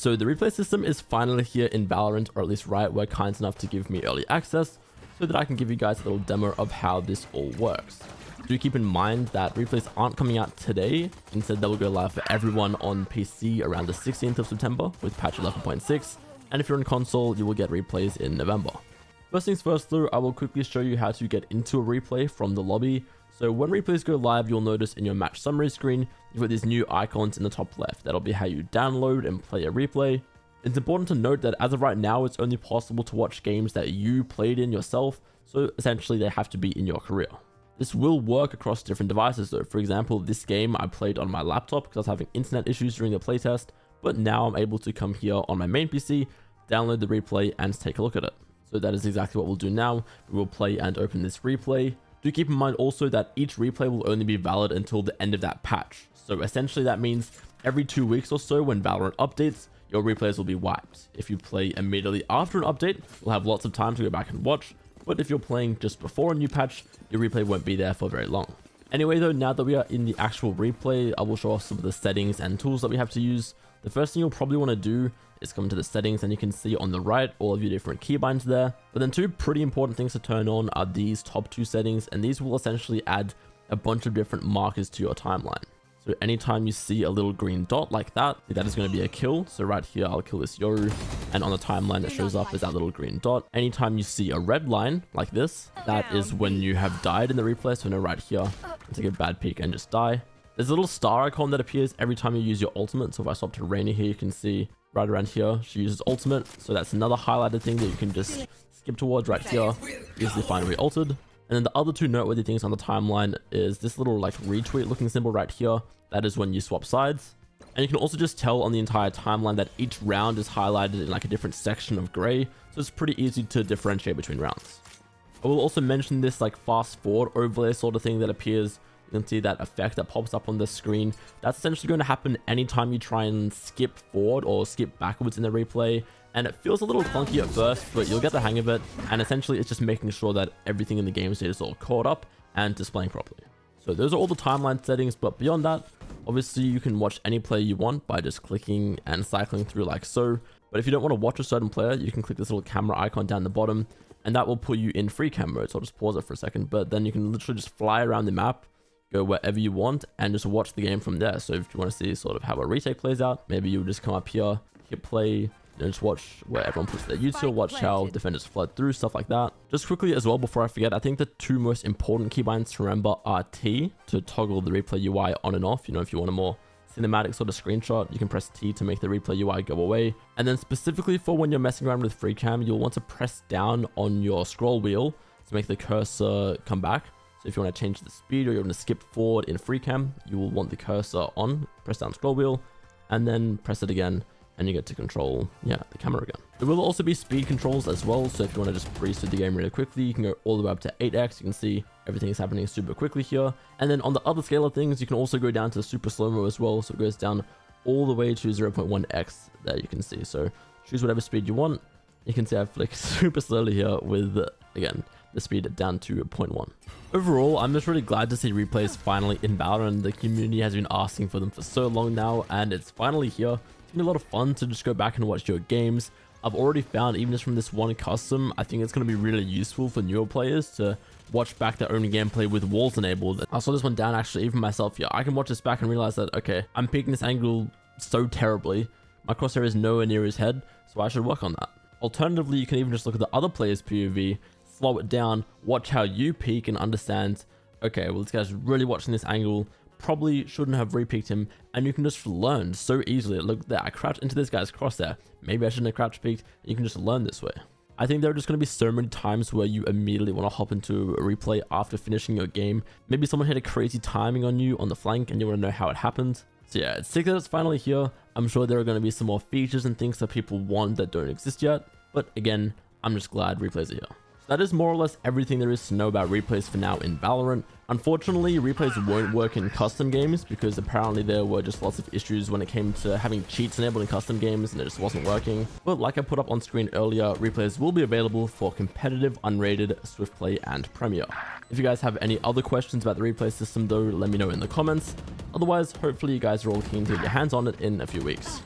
So the replay system is finally here in Valorant, or at least Riot were kind enough to give me early access so that I can give you guys a little demo of how this all works. Do keep in mind that replays aren't coming out today. Instead, they will go live for everyone on PC around the 16th of September with patch 11.6. And if you're on console, you will get replays in November. First things first though, I will quickly show you how to get into a replay from the lobby. So when replays go live, you'll notice in your match summary screen, you've got these new icons in the top left. That'll be how you download and play a replay. It's important to note that as of right now, it's only possible to watch games that you played in yourself. So essentially they have to be in your career. This will work across different devices though. For example, this game I played on my laptop because I was having internet issues during the playtest, but now I'm able to come here on my main PC, download the replay and take a look at it. So that is exactly what we'll do now. We will play and open this replay. Do keep in mind also that each replay will only be valid until the end of that patch. So essentially that means every 2 weeks or so when Valorant updates, your replays will be wiped. If you play immediately after an update, you'll have lots of time to go back and watch. But if you're playing just before a new patch, your replay won't be there for very long. Anyway though, now that we are in the actual replay, I will show off some of the settings and tools that we have to use. The first thing you'll probably want to do is come to the settings, and you can see on the right all of your different keybinds there. But then two pretty important things to turn on are these top 2 settings, and these will essentially add a bunch of different markers to your timeline. So anytime you see a little green dot like that is going to be a kill. So right here, I'll kill this Yoru, and on the timeline that shows up is that little green dot. Anytime you see a red line like this, that is when you have died in the replay. So no, right here, I'll take a bad peek and just die. There's a little star icon that appears every time you use your ultimate. So if I swap to Rainy here, you can see right around here, she uses ultimate. So that's another highlighted thing that you can just skip towards right here. Easily find re-ulted. And then the other 2 noteworthy things on the timeline is this little like retweet looking symbol right here. That is when you swap sides. And you can also just tell on the entire timeline that each round is highlighted in like a different section of gray. So it's pretty easy to differentiate between rounds. I will also mention this like fast forward overlay sort of thing that appears. You can see that effect that pops up on the screen. That's essentially going to happen anytime you try and skip forward or skip backwards in the replay. And it feels a little clunky at first, but you'll get the hang of it. And essentially it's just making sure that everything in the game state is all caught up and displaying properly. So those are all the timeline settings, but beyond that, obviously you can watch any player you want by just clicking and cycling through like so. But if you don't want to watch a certain player, you can click this little camera icon down the bottom, and that will put you in free cam mode. So I'll just pause it for a second, but then you can literally just fly around the map, go wherever you want, and just watch the game from there. So if you want to see sort of how a retake plays out, maybe you just come up here, hit play, and just watch where everyone puts their util, watch how defenders flood through, stuff like that. Just quickly as well, before I forget, I think the 2 most important keybinds to remember are T to toggle the replay UI on and off. You know, if you want a more cinematic sort of screenshot, you can press T to make the replay UI go away. And then specifically for when you're messing around with free cam, you'll want to press down on your scroll wheel to make the cursor come back. So if you want to change the speed or you want to skip forward in free cam, you will want the cursor on, press down scroll wheel, and then press it again, and you get to control, the camera again. There will also be speed controls as well. So if you want to just breeze through the game really quickly, you can go all the way up to 8x. You can see everything is happening super quickly here. And then on the other scale of things, you can also go down to super slow-mo as well. So it goes down all the way to 0.1x there, you can see. So choose whatever speed you want. You can see I flick super slowly here with, again, the speed down to 0.1. Overall, I'm just really glad to see replays finally in Valorant. The community has been asking for them for so long now, and it's finally here. It's been a lot of fun to just go back and watch your games. I've already found, even just from this one custom, I think it's going to be really useful for newer players to watch back their own gameplay with walls enabled. I saw this one down actually, even myself. I can watch this back and realize that, okay, I'm peeking this angle so terribly. My crosshair is nowhere near his head, so I should work on that. Alternatively, you can even just look at the other player's POV, slow it down, watch how you peek, and understand, okay, well, this guy's really watching this angle, probably shouldn't have re-peeked him, and you can just learn so easily. Look there, I crouched into this guy's crosshair. Maybe I shouldn't have crouch peeked, and you can just learn this way. I think there are just going to be so many times where you immediately want to hop into a replay after finishing your game. Maybe someone hit a crazy timing on you on the flank and you want to know how it happened. So yeah, it's sick that it's finally here. I'm sure there are going to be some more features and things that people want that don't exist yet. But again, I'm just glad replays are here. So that is more or less everything there is to know about replays for now in Valorant. Unfortunately, replays won't work in custom games because apparently there were just lots of issues when it came to having cheats enabled in custom games and it just wasn't working. But like I put up on screen earlier, replays will be available for competitive, unrated, swift play, and Premier. If you guys have any other questions about the replay system though, let me know in the comments. Otherwise, hopefully you guys are all keen to get your hands on it in a few weeks.